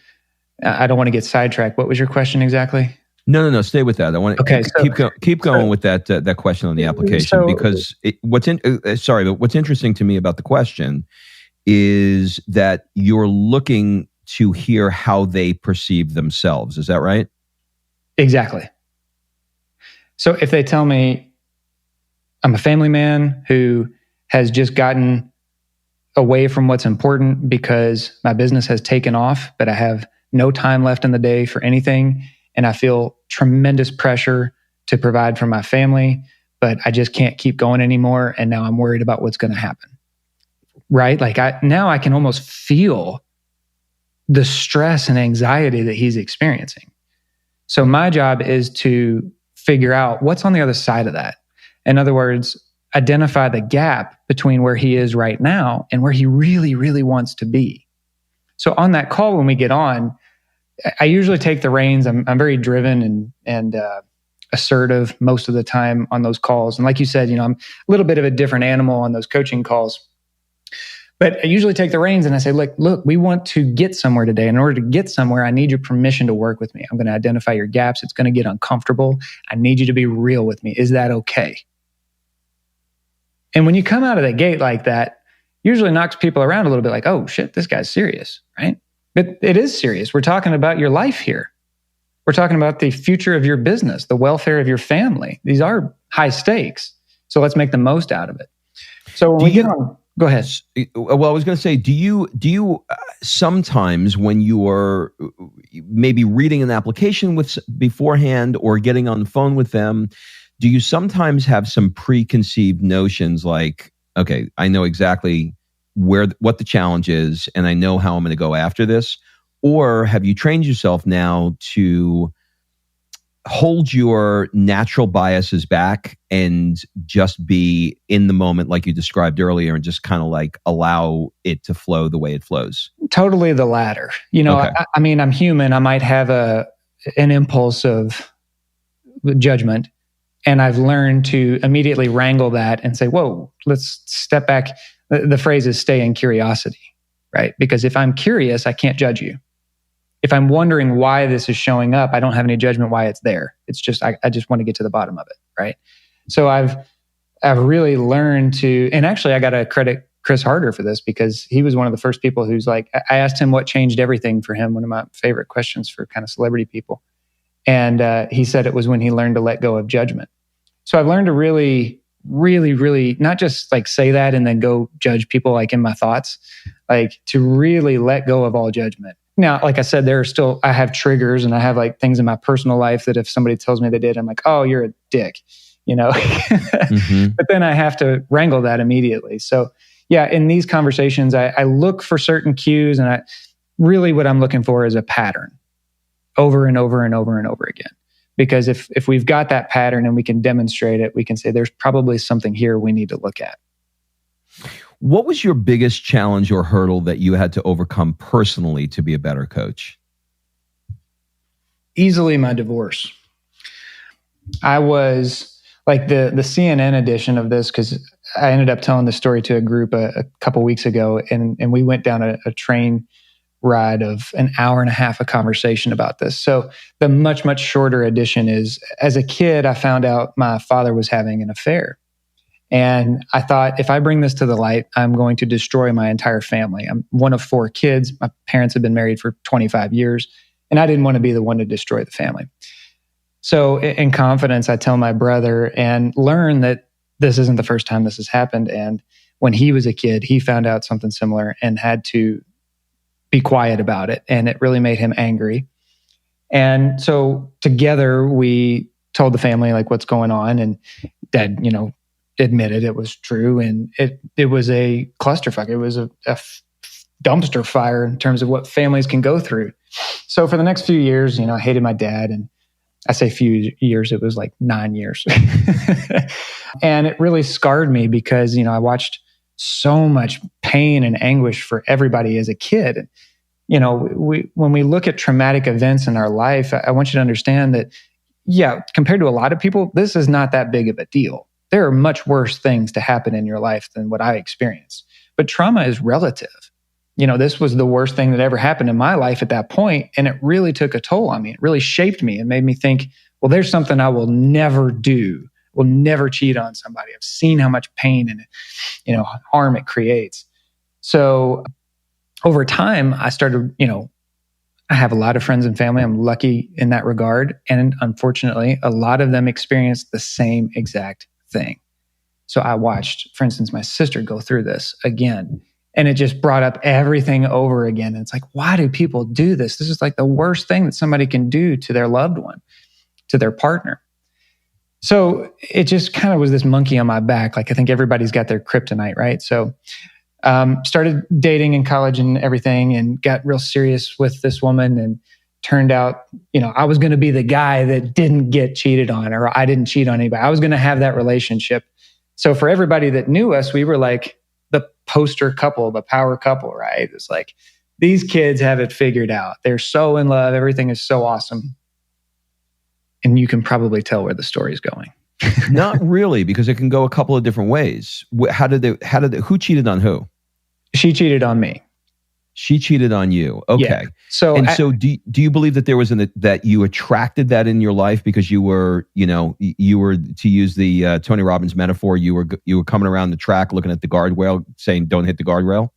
Speaker 2: I don't want to get sidetracked. What was your question exactly?
Speaker 1: No. Stay with that. I want to keep going with that question on the application, because what's interesting to me about the question is that you're looking to hear how they perceive themselves. Is that right?
Speaker 2: Exactly. So if they tell me I'm a family man who has just gotten away from what's important because my business has taken off, but I have no time left in the day for anything, and I feel tremendous pressure to provide for my family, but I just can't keep going anymore, and now I'm worried about what's going to happen. Right? Like now I can almost feel the stress and anxiety that he's experiencing. So my job is to figure out what's on the other side of that. In other words, identify the gap between where he is right now and where he really, really wants to be. So on that call, when we get on, I usually take the reins. I'm very driven and assertive most of the time on those calls. And like you said, I'm a little bit of a different animal on those coaching calls. But I usually take the reins and I say, look, we want to get somewhere today. In order to get somewhere, I need your permission to work with me. I'm going to identify your gaps. It's going to get uncomfortable. I need you to be real with me. Is that okay? And when you come out of the gate like that, usually knocks people around a little bit like, oh shit, this guy's serious, right? But it is serious. We're talking about your life here. We're talking about the future of your business, the welfare of your family. These are high stakes. So let's make the most out of it. So when we get on... Go ahead.
Speaker 1: Well, I was going to say, do you sometimes, when you are maybe reading an application beforehand or getting on the phone with them, do you sometimes have some preconceived notions like, okay, I know exactly what the challenge is and I know how I'm going to go after this? Or have you trained yourself now to hold your natural biases back and just be in the moment like you described earlier and just kind of like allow it to flow the way it flows? Totally
Speaker 2: the latter. Okay. I mean, I'm human. I might have an impulse of judgment, and I've learned to immediately wrangle that and say, whoa, let's step back. The phrase is stay in curiosity, right? Because if I'm curious, I can't judge you. If I'm wondering why this is showing up, I don't have any judgment why it's there. It's just, I just want to get to the bottom of it, right? So I've really learned to, and actually I got to credit Chris Harder for this because he was one of the first people who's like, I asked him what changed everything for him, one of my favorite questions for kind of celebrity people. And he said it was when he learned to let go of judgment. So I've learned to really, really, really not just like say that and then go judge people like in my thoughts, like to really let go of all judgment. Now, like I said, I have triggers and I have like things in my personal life that if somebody tells me they did, I'm like, oh, you're a dick, But then I have to wrangle that immediately. So yeah, in these conversations, I look for certain cues, and really what I'm looking for is a pattern over and over and over and over again. Because if we've got that pattern and we can demonstrate it, we can say there's probably something here we need to look at.
Speaker 1: What was your biggest challenge or hurdle that you had to overcome personally to be a better coach?
Speaker 2: Easily my divorce. I was like the CNN edition of this, because I ended up telling the story to a group a couple weeks ago, and we went down a train ride of an hour and a half of conversation about this. So the much, much shorter edition is, as a kid, I found out my father was having an affair. And I thought, if I bring this to the light, I'm going to destroy my entire family. I'm one of 4 kids. My parents have been married for 25 years, and I didn't want to be the one to destroy the family. So in confidence, I tell my brother and learn that this isn't the first time this has happened. And when he was a kid, he found out something similar and had to be quiet about it. And it really made him angry. And so together we told the family like what's going on, and Dad, admitted it was true. And it was a clusterfuck. It was a dumpster fire in terms of what families can go through. So for the next few years, I hated my dad. And I say few years, it was like 9 years. And it really scarred me because, I watched so much pain and anguish for everybody as a kid. When we look at traumatic events in our life, I want you to understand that, yeah, compared to a lot of people, this is not that big of a deal. There are much worse things to happen in your life than what I experienced. But trauma is relative. This was the worst thing that ever happened in my life at that point, and it really took a toll on me. It really shaped me and made me think, well, there's something I will never do. Will never cheat on somebody. I've seen how much pain and harm it creates. So over time, I started, I have a lot of friends and family. I'm lucky in that regard. And unfortunately, a lot of them experienced the same exact thing. So I watched, for instance, my sister go through this again. And it just brought up everything over again. And it's like, why do people do this? This is like the worst thing that somebody can do to their loved one, to their partner. So it just kind of was this monkey on my back. Like, I think everybody's got their kryptonite, right? So started dating in college and everything, and got real serious with this woman, and turned out, I was going to be the guy that didn't get cheated on, or I didn't cheat on anybody. I was going to have that relationship. So for everybody that knew us, we were like the poster couple, the power couple, right? It's like, these kids have it figured out. They're so in love. Everything is so awesome. And you can probably tell where the story is going.
Speaker 1: Not really, because it can go a couple of different ways. Who cheated on who?
Speaker 2: She cheated on me.
Speaker 1: She cheated on you. Okay.
Speaker 2: Yeah. So
Speaker 1: do you believe that there was that you attracted that in your life because you were, to use the Tony Robbins metaphor, you were coming around the track looking at the guardrail saying, don't hit the guardrail?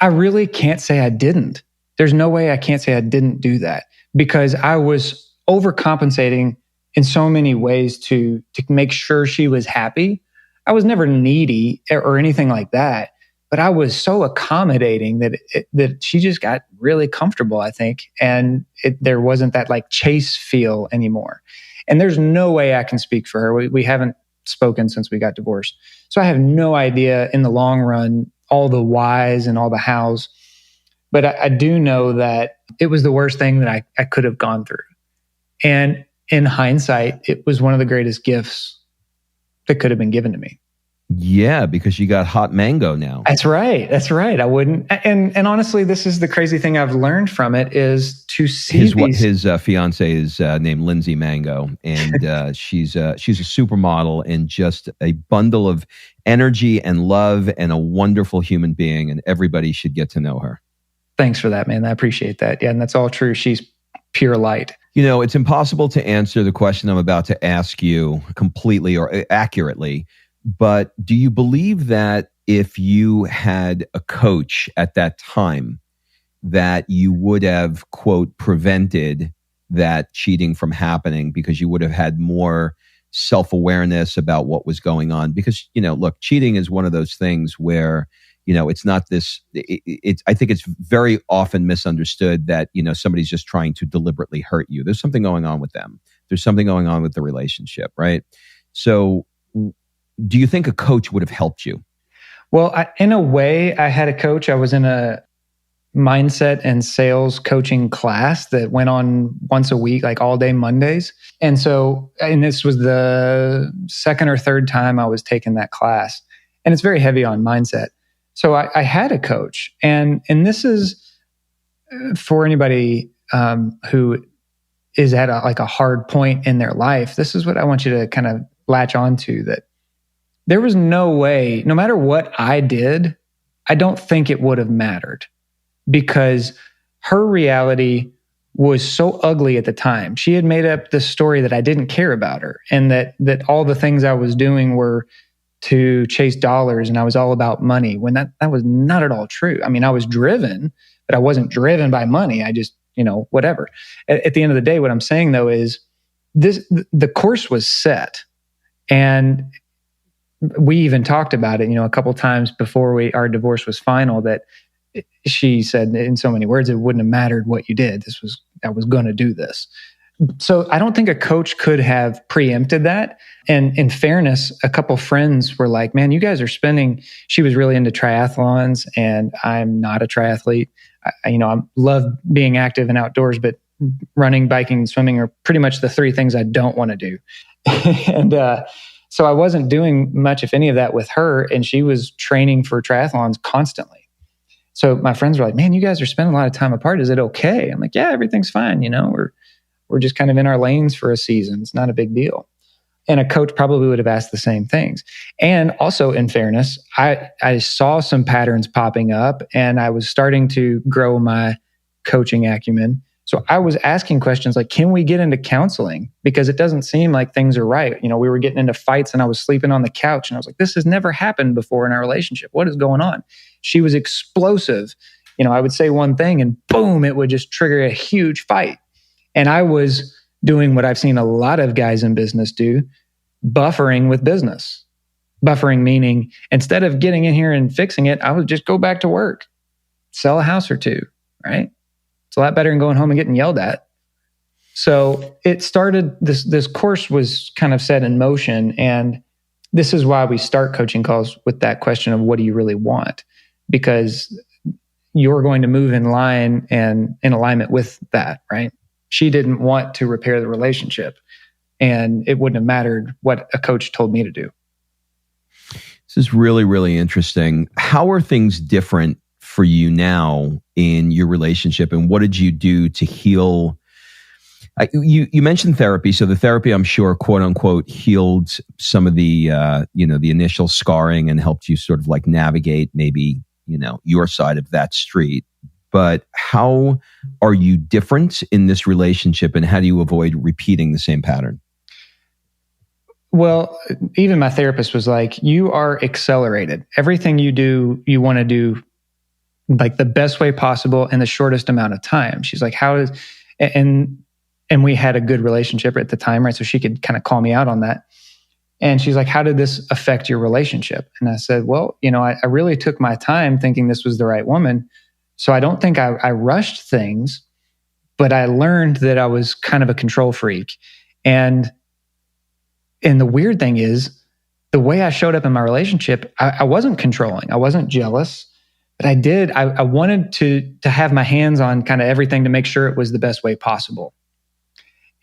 Speaker 2: I really can't say I didn't. There's no way I can't say I didn't do that, because I was overcompensating in so many ways to make sure she was happy. I was never needy or anything like that, but I was so accommodating that she just got really comfortable, I think. And there wasn't that like chase feel anymore. And there's no way I can speak for her. We haven't spoken since we got divorced. So I have no idea in the long run, all the whys and all the hows. But I do know that it was the worst thing that I could have gone through. And in hindsight, it was one of the greatest gifts that could have been given to me.
Speaker 1: Yeah, because you got hot mango now.
Speaker 2: That's right. I wouldn't. And honestly, this is the crazy thing I've learned from it, is to see
Speaker 1: his fiance is named Lindsay Mango, and she's a supermodel and just a bundle of energy and love and a wonderful human being, and everybody should get to know her.
Speaker 2: Thanks for that, man. I appreciate that. Yeah, and that's all true. She's pure light.
Speaker 1: It's impossible to answer the question I'm about to ask you completely or accurately, but do you believe that if you had a coach at that time, that you would have, quote, prevented that cheating from happening because you would have had more self-awareness about what was going on? Because, look, cheating is one of those things where It's not this. I think it's very often misunderstood that somebody's just trying to deliberately hurt you. There's something going on with them. There's something going on with the relationship, right? So, do you think a coach would have helped you?
Speaker 2: Well, in a way, I had a coach. I was in a mindset and sales coaching class that went on once a week, like all day Mondays. And this was the second or third time I was taking that class. And it's very heavy on mindset. So I had a coach. And this is for anybody who is at a hard point in their life. This is what I want you to kind of latch onto, that there was no way, no matter what I did, I don't think it would have mattered, because her reality was so ugly at the time. She had made up this story that I didn't care about her, and that all the things I was doing were to chase dollars and I was all about money, when that was not at all true. I mean, I was driven, but I wasn't driven by money. I just, whatever. At the end of the day, what I'm saying though is the course was set, and we even talked about it, a couple times before our divorce was final, that she said in so many words, it wouldn't have mattered what you did. I was going to do this. So I don't think a coach could have preempted that. And in fairness, a couple friends were like, man, you guys are she was really into triathlons, and I'm not a triathlete. I love being active and outdoors, but running, biking, and swimming are pretty much the three things I don't want to do. And, so I wasn't doing much, if any of that, with her, and she was training for triathlons constantly. So my friends were like, man, you guys are spending a lot of time apart. Is it okay? I'm like, yeah, everything's fine. We're just kind of in our lanes for a season. It's not a big deal. And a coach probably would have asked the same things. And also, in fairness, I saw some patterns popping up, and I was starting to grow my coaching acumen. So I was asking questions like, can we get into counseling? Because it doesn't seem like things are right. We were getting into fights and I was sleeping on the couch, and I was like, this has never happened before in our relationship. What is going on? She was explosive. I would say one thing and boom, it would just trigger a huge fight. And I was doing what I've seen a lot of guys in business do, buffering with business. Buffering meaning, instead of getting in here and fixing it, I would just go back to work, sell a house or two, right? It's a lot better than going home and getting yelled at. So it started, this course was kind of set in motion. And this is why we start coaching calls with that question of, what do you really want? Because you're going to move in line and in alignment with that, right? She didn't want to repair the relationship, and it wouldn't have mattered what a coach told me to do.
Speaker 1: This is really, really interesting. How are things different for you now in your relationship, and what did you do to heal? You mentioned therapy. So the therapy, I'm sure, quote unquote, healed some of the, the initial scarring and helped you sort of like navigate maybe, your side of that street. But how are you different in this relationship, and how do you avoid repeating the same pattern?
Speaker 2: Well, even my therapist was like, you are accelerated. Everything you do, you want to do like the best way possible in the shortest amount of time. She's like, and we had a good relationship at the time, right? So she could kind of call me out on that. And she's like, how did this affect your relationship? And I said, well, I really took my time thinking this was the right woman. So I don't think I rushed things, but I learned that I was kind of a control freak. And the weird thing is, the way I showed up in my relationship, I wasn't controlling. I wasn't jealous. But I wanted to have my hands on kind of everything to make sure it was the best way possible.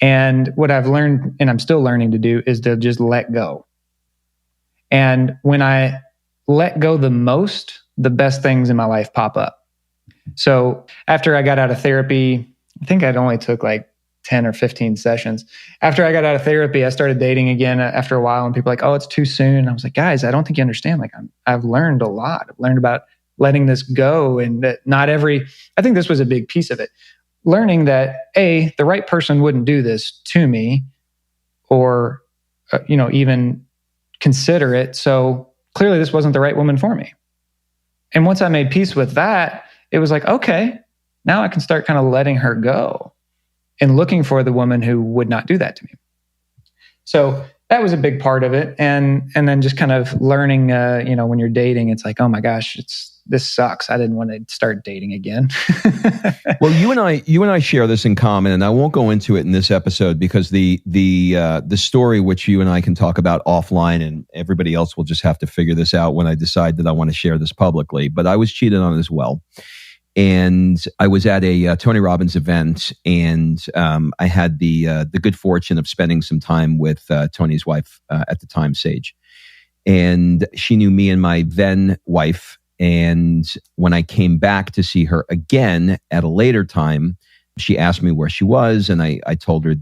Speaker 2: And what I've learned, and I'm still learning to do, is to just let go. And when I let go the most, the best things in my life pop up. So after I got out of therapy, I think I'd only took like 10 or 15 sessions. After I got out of therapy, I started dating again after a while, and people were like, oh, it's too soon. And I was like, guys, I don't think you understand. Like, I've learned a lot. I've learned about letting this go, and that I think this was a big piece of it. Learning that the right person wouldn't do this to me, or, even consider it. So clearly this wasn't the right woman for me. And once I made peace with that, it was like, okay, now I can start kind of letting her go and looking for the woman who would not do that to me. So that was a big part of it. And then just kind of learning, when you're dating, it's like, oh my gosh, this sucks. I didn't want to start dating again.
Speaker 1: Well, you and I share this in common, and I won't go into it in this episode because the story, which you and I can talk about offline, and everybody else will just have to figure this out when I decide that I want to share this publicly. But I was cheated on as well. And I was at a Tony Robbins event, and I had the good fortune of spending some time with Tony's wife at the time, Sage. And she knew me and my then wife. And when I came back to see her again at a later time, she asked me where she was. And I told her,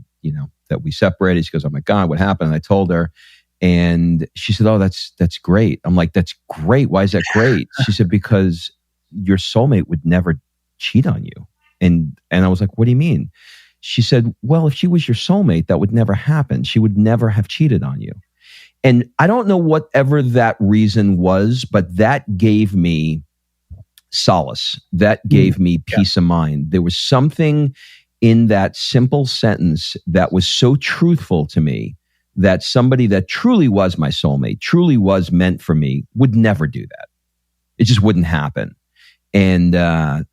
Speaker 1: that we separated. She goes, "Oh my God, what happened?" And I told her. And she said, "Oh, that's great." I'm like, "That's great. Why is that great?" She said, "Because your soulmate would never cheat on you." And I was like, "What do you mean?" She said, "Well, if she was your soulmate, that would never happen. She would never have cheated on you." And I don't know whatever that reason was, but that gave me solace. That gave me peace of mind. There was something in that simple sentence that was so truthful to me that somebody that truly was my soulmate, truly was meant for me, would never do that. It just wouldn't happen. And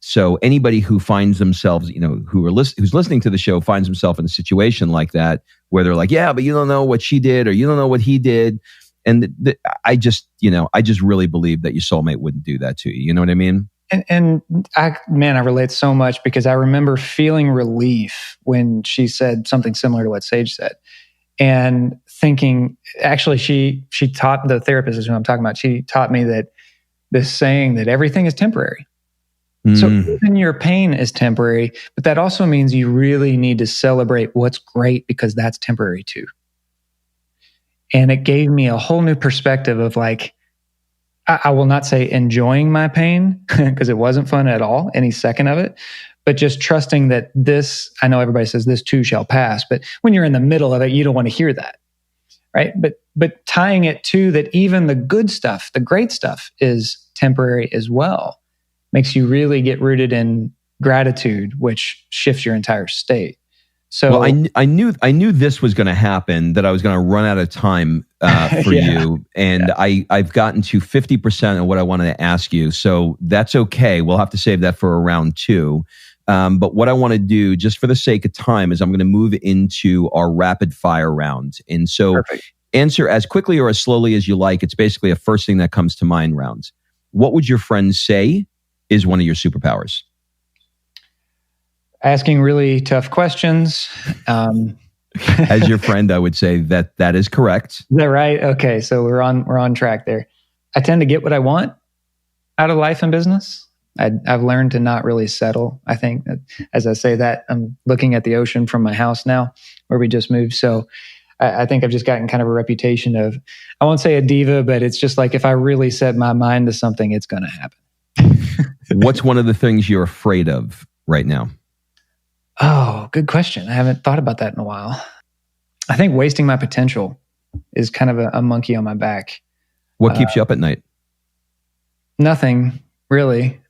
Speaker 1: so anybody who finds themselves, who's listening to the show finds himself in a situation like that, where they're like, "Yeah, but you don't know what she did, or you don't know what he did." And I just really believe that your soulmate wouldn't do that to you. You know what I mean?
Speaker 2: And I relate so much because I remember feeling relief when she said something similar to what Sage said. And thinking, actually, she taught, the therapist is who I'm talking about, she taught me that this saying that everything is temporary. So even your pain is temporary, but that also means you really need to celebrate what's great, because that's temporary too. And it gave me a whole new perspective of like, I will not say enjoying my pain because it wasn't fun at all, any second of it, but just trusting that this, I know everybody says this too shall pass, but when you're in the middle of it, you don't want to hear that. Right. But tying it to that, even the good stuff, the great stuff, is temporary as well, makes you really get rooted in gratitude, which shifts your entire state. So
Speaker 1: I knew this was going to happen, that I was going to run out of time for you. And I've gotten to 50% of what I wanted to ask you. So that's okay. We'll have to save that for a round two. But what I want to do, just for the sake of time, is I'm going to move into our rapid fire round. And so Perfect. Answer as quickly or as slowly as you like. It's basically a first thing that comes to mind round. What would your friends say is one of your superpowers?
Speaker 2: Asking really tough questions.
Speaker 1: As your friend, I would say that is correct.
Speaker 2: Is that right? Okay, so we're on track there. I tend to get what I want out of life and business. I've learned to not really settle. I think that, as I say that, I'm looking at the ocean from my house now, where we just moved. So I think I've just gotten kind of a reputation of, I won't say a diva, but it's just like, if I really set my mind to something, it's going to happen.
Speaker 1: What's one of the things you're afraid of right now?
Speaker 2: Oh, good question. I haven't thought about that in a while. I think wasting my potential is kind of a monkey on my back.
Speaker 1: What keeps you up at night?
Speaker 2: Nothing, really.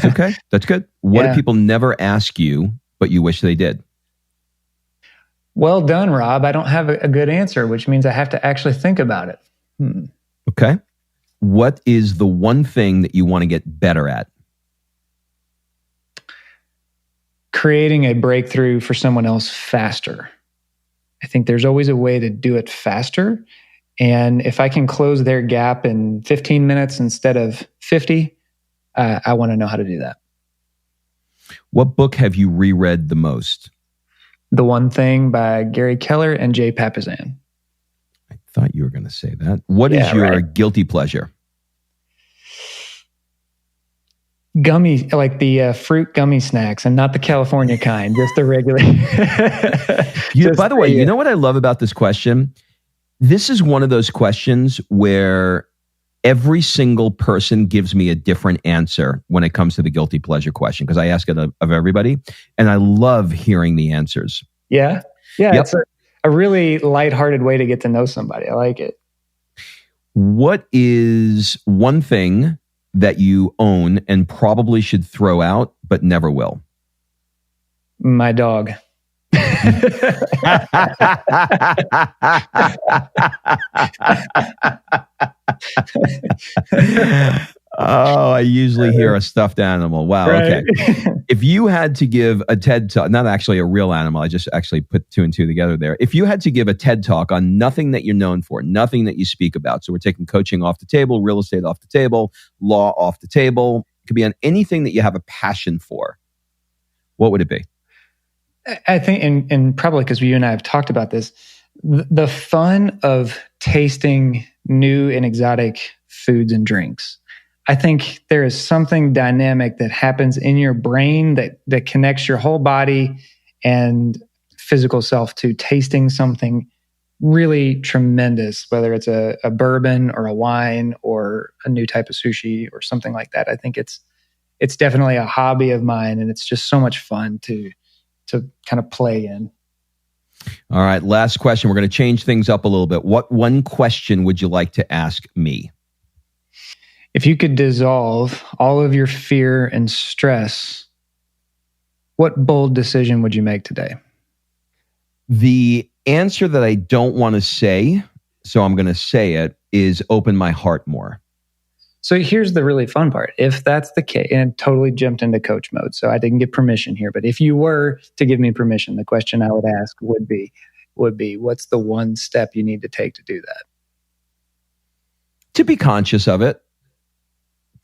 Speaker 1: Okay, that's good. What do people never ask you, but you wish they did?
Speaker 2: Well done, Rob. I don't have a good answer, which means I have to actually think about it.
Speaker 1: Okay. What is the one thing that you want to get better at?
Speaker 2: Creating a breakthrough for someone else faster. I think there's always a way to do it faster. And if I can close their gap in 15 minutes instead of 50, I want to know how to do that.
Speaker 1: What book have you reread the most?
Speaker 2: The One Thing by Gary Keller and Jay Papasan.
Speaker 1: I thought you were going to say that. What is your guilty pleasure?
Speaker 2: Gummy, like the fruit gummy snacks, and not the California kind, just the regular.
Speaker 1: By the way, you know what I love about this question? This is one of those questions where every single person gives me a different answer when it comes to the guilty pleasure question, because I ask it of everybody, and I love hearing the answers.
Speaker 2: Yeah. Yep. It's a really lighthearted way to get to know somebody. I like it.
Speaker 1: What is one thing that you own and probably should throw out, but never will?
Speaker 2: My dog.
Speaker 1: Oh, I usually hear a stuffed animal. Wow.
Speaker 2: Right.
Speaker 1: Okay. If you had to give a TED talk, not actually a real animal, I just actually put two and two together there. If you had to give a TED talk on nothing that you're known for, nothing that you speak about, so we're taking coaching off the table, real estate off the table, law off the table, it could be on anything that you have a passion for, what would it be?
Speaker 2: I think, and probably because you and I have talked about this, the fun of tasting new and exotic foods and drinks. I think there is something dynamic that happens in your brain that connects your whole body and physical self to tasting something really tremendous, whether it's a bourbon or a wine or a new type of sushi or something like that. I think it's definitely a hobby of mine, and it's just so much fun to kind of play in.
Speaker 1: All right, last question. We're going to change things up a little bit. What one question would you like to ask me?
Speaker 2: If you could dissolve all of your fear and stress, what bold decision would you make today?
Speaker 1: The answer that I don't want to say, so I'm going to say it, is open my heart more.
Speaker 2: So here's the really fun part. If that's the case, and totally jumped into coach mode, so I didn't get permission here, but if you were to give me permission, the question I would ask would be, what's the one step you need to take to do that?
Speaker 1: To be conscious of it.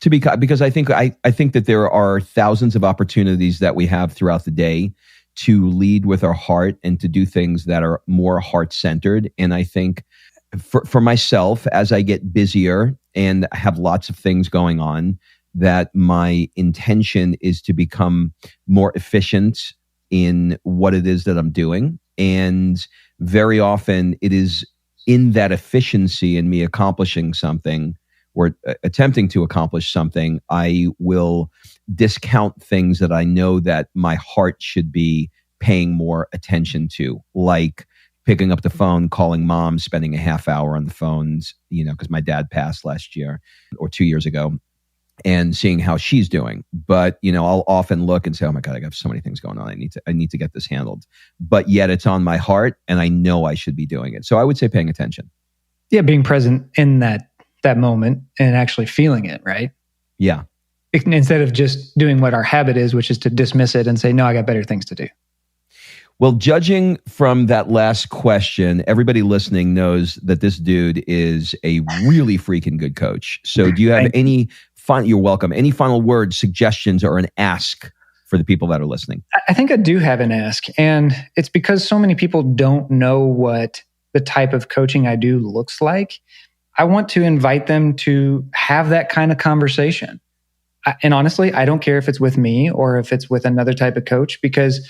Speaker 1: Because I think that there are thousands of opportunities that we have throughout the day to lead with our heart and to do things that are more heart-centered. And I think for myself, as I get busier and have lots of things going on, that my intention is to become more efficient in what it is that I'm doing. And very often it is in that efficiency in me accomplishing something or attempting to accomplish something, I will discount things that I know that my heart should be paying more attention to, like picking up the phone, calling mom, spending a half hour on the phones, because my dad passed last year or 2 years ago, and seeing how she's doing. But, I'll often look and say, oh my God, I have so many things going on. I need to get this handled. But yet it's on my heart and I know I should be doing it. So I would say paying attention.
Speaker 2: Yeah, being present in that moment and actually feeling it, right?
Speaker 1: Yeah.
Speaker 2: Instead of just doing what our habit is, which is to dismiss it and say, no, I got better things to do.
Speaker 1: Well, judging from that last question, everybody listening knows that this dude is a really freaking good coach. So do you have you're welcome, any final words, suggestions, or an ask for the people that are listening?
Speaker 2: I think I do have an ask. And it's because so many people don't know what the type of coaching I do looks like. I want to invite them to have that kind of conversation. And honestly, I don't care if it's with me or if it's with another type of coach, because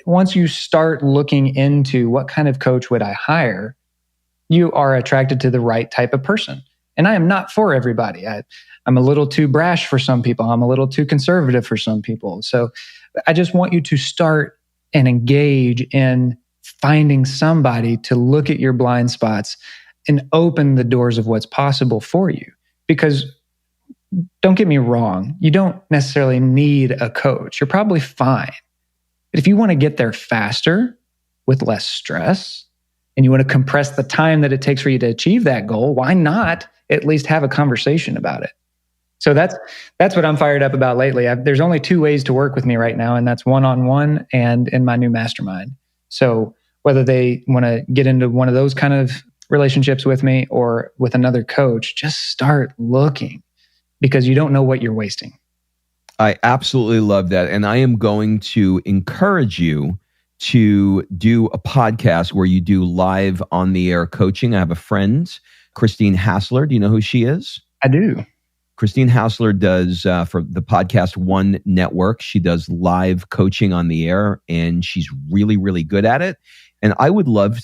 Speaker 2: once you start looking into what kind of coach would I hire, you are attracted to the right type of person. And I am not for everybody. I'm a little too brash for some people. I'm a little too conservative for some people. So I just want you to start and engage in finding somebody to look at your blind spots and open the doors of what's possible for you. Because don't get me wrong, you don't necessarily need a coach. You're probably fine. But if you want to get there faster with less stress, and you want to compress the time that it takes for you to achieve that goal, why not at least have a conversation about it? So that's what I'm fired up about lately. There's only two ways to work with me right now, and that's one-on-one and in my new mastermind. So whether they want to get into one of those kind of relationships with me or with another coach, just start looking, because you don't know what you're wasting.
Speaker 1: I absolutely love that. And I am going to encourage you to do a podcast where you do live on the air coaching. I have a friend, Christine Hassler. Do you know who she is?
Speaker 2: I do.
Speaker 1: Christine Hassler does, for the Podcast One Network, she does live coaching on the air, and she's really, really good at it. And I would love,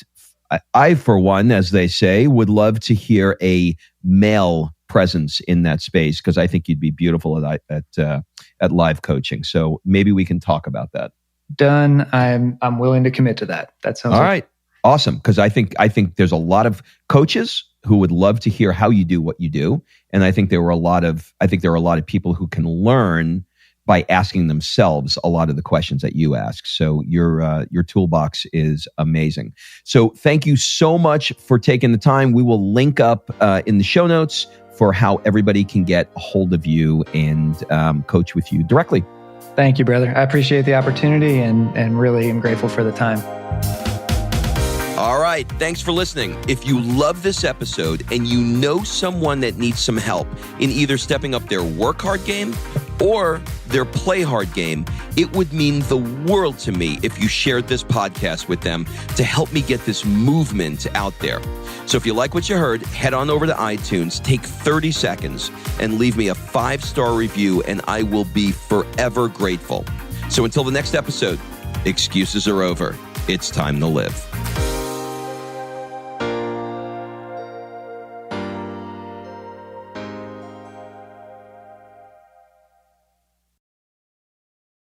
Speaker 1: I, for one, as they say, would love to hear a male presence in that space, because I think you'd be beautiful at live coaching. So maybe we can talk about that.
Speaker 2: Done. I'm willing to commit to that. That sounds
Speaker 1: all right. Awesome. Because I think there's a lot of coaches who would love to hear how you do what you do, and I think there are a lot of people who can learn by asking themselves a lot of the questions that you ask. So your toolbox is amazing. So thank you so much for taking the time. We will link up in the show notes for how everybody can get a hold of you and coach with you directly.
Speaker 2: Thank you, brother. I appreciate the opportunity and really am grateful for the time.
Speaker 1: All right. Thanks for listening. If you love this episode and you know someone that needs some help in either stepping up their work hard game or their play hard game, it would mean the world to me if you shared this podcast with them to help me get this movement out there. So if you like what you heard, head on over to iTunes, take 30 seconds and leave me a 5-star review, and I will be forever grateful. So until the next episode, excuses are over. It's time to live.